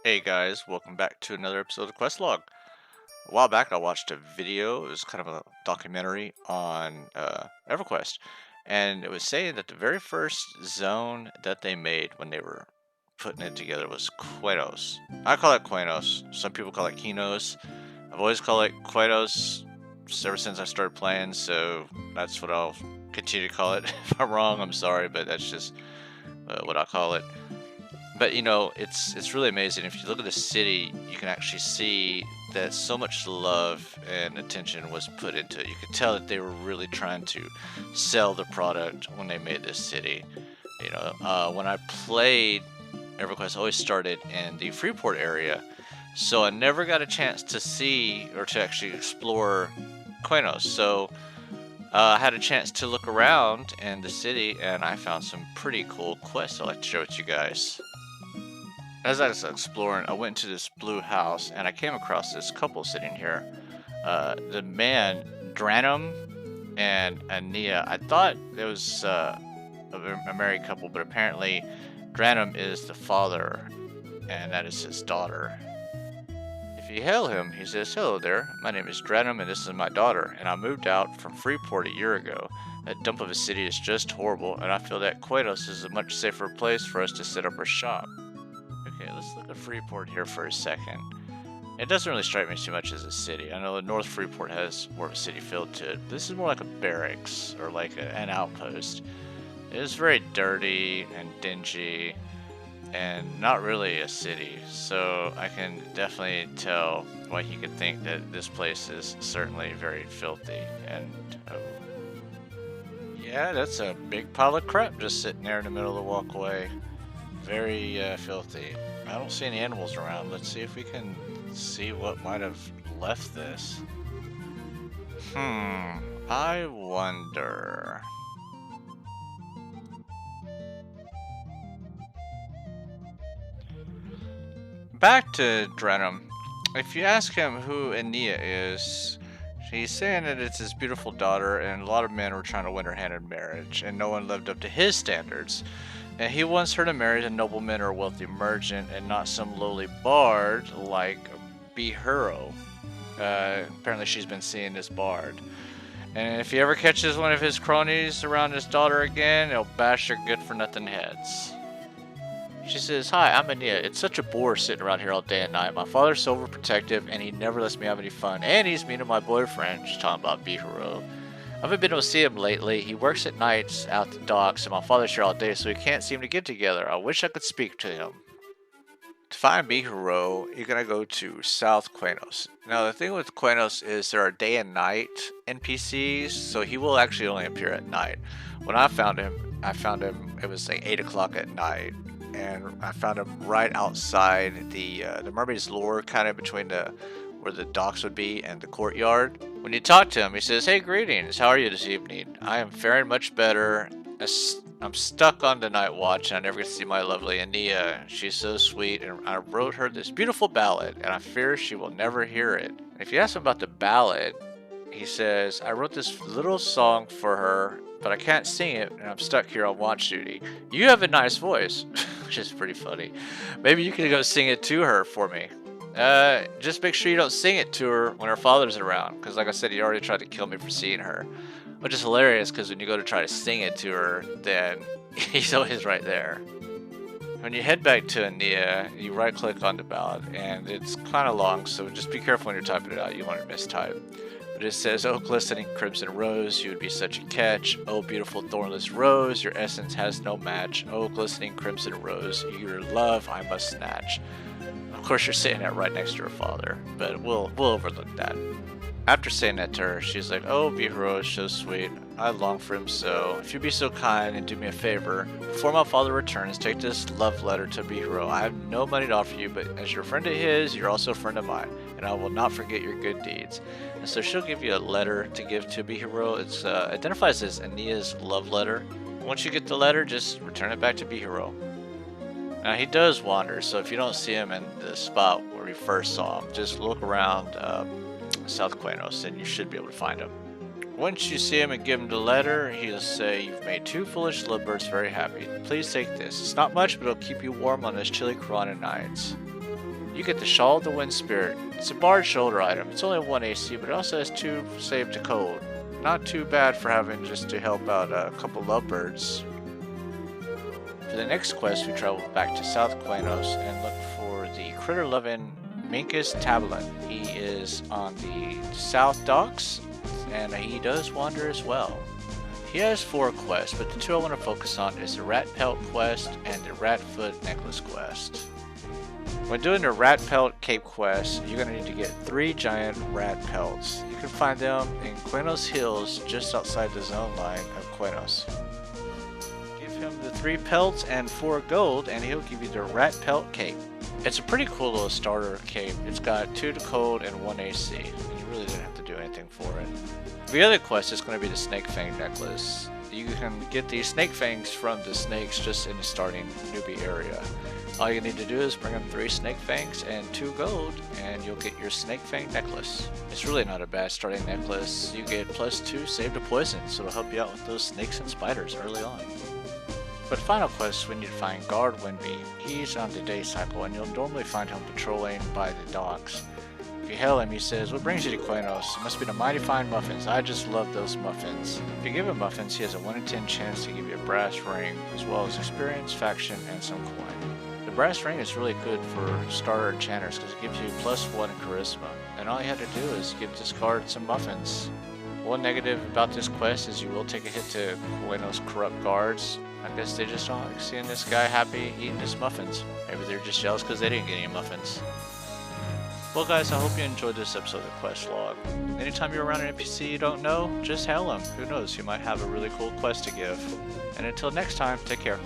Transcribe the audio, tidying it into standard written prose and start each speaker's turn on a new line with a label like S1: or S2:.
S1: Hey guys, welcome back to another episode of Quest Log. A while back, I watched a video. It was kind of a documentary on EverQuest, and it was saying that the very first zone that they made when they were putting it together was Qeynos. I call it Qeynos. Some people call it Qeynos. I've always called it Qeynos ever since I started playing, so that's what I'll continue to call it. If I'm wrong, I'm sorry, but that's just what I call it. But it's really amazing. If you look at the city, you can actually see that so much love and attention was put into it. You could tell that they were really trying to sell the product when they made this city. When I played EverQuest, I always started in the Freeport area, so I never got a chance to see or to actually explore Quenos. So I had a chance to look around in the city, and I found some pretty cool quests I'd like to share with you guys. As I was exploring, I went to this blue house and I came across this couple sitting here. The man, Dranum and Ania. I thought it was a married couple, but apparently Dranum is the father and that is his daughter. If you hail him, he says, "Hello there, my name is Dranum and this is my daughter, and I moved out from Freeport a year ago. That dump of a city is just horrible, and I feel that Quedos is a much safer place for us to set up our shop." Okay, let's look at Freeport here for a second. It doesn't really strike me too much as a city. I know the North Freeport has more of a city feel to it. This is more like a barracks or like an outpost. It is very dirty and dingy and not really a city. So I can definitely tell why he could think that this place is certainly very filthy. And yeah, that's a big pile of crap just sitting there in the middle of the walkway. Very filthy. I don't see any animals around. Let's see if we can see what might have left this. I wonder. Back to Drenham. If you ask him who Ania is, he's saying that it's his beautiful daughter, and a lot of men were trying to win her hand in marriage, and no one lived up to his standards. And he wants her to marry a nobleman or a wealthy merchant and not some lowly bard like Behuro. Apparently she's been seeing this bard. And if he ever catches one of his cronies around his daughter again, he'll bash their good-for-nothing heads. She says, "Hi, I'm Ania. It's such a bore sitting around here all day and night. My father's so overprotective, and he never lets me have any fun. And he's mean to my boyfriend." She's talking about Behuro. "I haven't been able to see him lately. He works at nights out the docks, and my father's here all day, so we can't seem to get together. I wish I could speak to him." To find Behuro, you're going to go to South Qeynos. Now, the thing with Qeynos is there are day and night NPCs, so he will actually only appear at night. When I found him, it was like 8 o'clock at night, and I found him right outside the Mermaid's Lure, kind of between where the docks would be and the courtyard. When you talk to him, he says, "Hey, greetings. How are you this evening? I am faring much better. I'm stuck on the night watch, and I never get to see my lovely Ania. She's so sweet, and I wrote her this beautiful ballad, and I fear she will never hear it." And if you ask him about the ballad, he says, "I wrote this little song for her, but I can't sing it, and I'm stuck here on watch duty. You have a nice voice," which is pretty funny. "Maybe you can go sing it to her for me. Just make sure you don't sing it to her when her father's around, because like I said, he already tried to kill me for seeing her." Which is hilarious, because when you go to try to sing it to her, then he's always right there. When you head back to Ania, you right click on the ballad, and it's kind of long, so just be careful when you're typing it out, you want to mistype. But it says, "Oh, glistening crimson rose, you would be such a catch. Oh, beautiful thornless rose, your essence has no match. Oh, glistening crimson rose, your love I must snatch." Of course, you're saying that right next to her father, but we'll overlook that. After saying that to her, she's like, "Oh, Behuro is so sweet. I long for him so. If you'd be so kind and do me a favor, before my father returns, take this love letter to Behuro. I have no money to offer you, but as you're a friend of his, you're also a friend of mine, and I will not forget your good deeds." And so she'll give you a letter to give to Behuro. It's identifies as Ania's love letter. Once you get the letter, just return it back to Behuro. Now, he does wander, so if you don't see him in the spot where you first saw him, just look around South Qeynos, and you should be able to find him. Once you see him and give him the letter, he'll say, "You've made 2 foolish lovebirds very happy. Please take this. It's not much, but it'll keep you warm on those chilly Corona nights." You get the Shawl of the Wind Spirit. It's a barred shoulder item. It's only 1 AC, but it also has 2 save to cold. Not too bad for having just to help out a couple lovebirds. For the next quest, we travel back to South Qeynos and look for the critter-loving Minkus Tabalin. He is on the South Docks, and he does wander as well. He has 4 quests, but the 2 I want to focus on is the Rat Pelt quest and the Rat Foot Necklace quest. When doing the Rat Pelt Cape quest, you're going to need to get 3 giant rat pelts. You can find them in Qeynos Hills just outside the zone line of Qeynos. Give him the 3 pelts and 4 gold and he'll give you the Rat Pelt Cape. It's a pretty cool little starter cape. It's got 2 to cold and 1 AC. And you really didn't have to do anything for it. The other quest is going to be the Snake Fang Necklace. You can get these snake fangs from the snakes just in the starting newbie area. All you need to do is bring them 3 snake fangs and 2 gold, and you'll get your snake fang necklace. It's really not a bad starting necklace. You get +2 save to poison, so it'll help you out with those snakes and spiders early on. But final quest, we need to find Guard Windbeam. He's on the day cycle, and you'll normally find him patrolling by the docks. If you hail him, he says, "What brings you to Qeynos? It must be the mighty fine muffins. I just love those muffins." If you give him muffins, he has a 1 in 10 chance to give you a brass ring, as well as experience, faction, and some coin. The brass ring is really good for starter enchanters because it gives you +1 in charisma, and all you have to do is give this card some muffins. One negative about this quest is you will take a hit to Qeynos corrupt guards. I guess they just don't like seeing this guy happy eating his muffins. Maybe they're just jealous because they didn't get any muffins. Well guys, I hope you enjoyed this episode of Quest Log. Anytime you're around an NPC you don't know, just hail him. Who knows, you might have a really cool quest to give. And until next time, take care.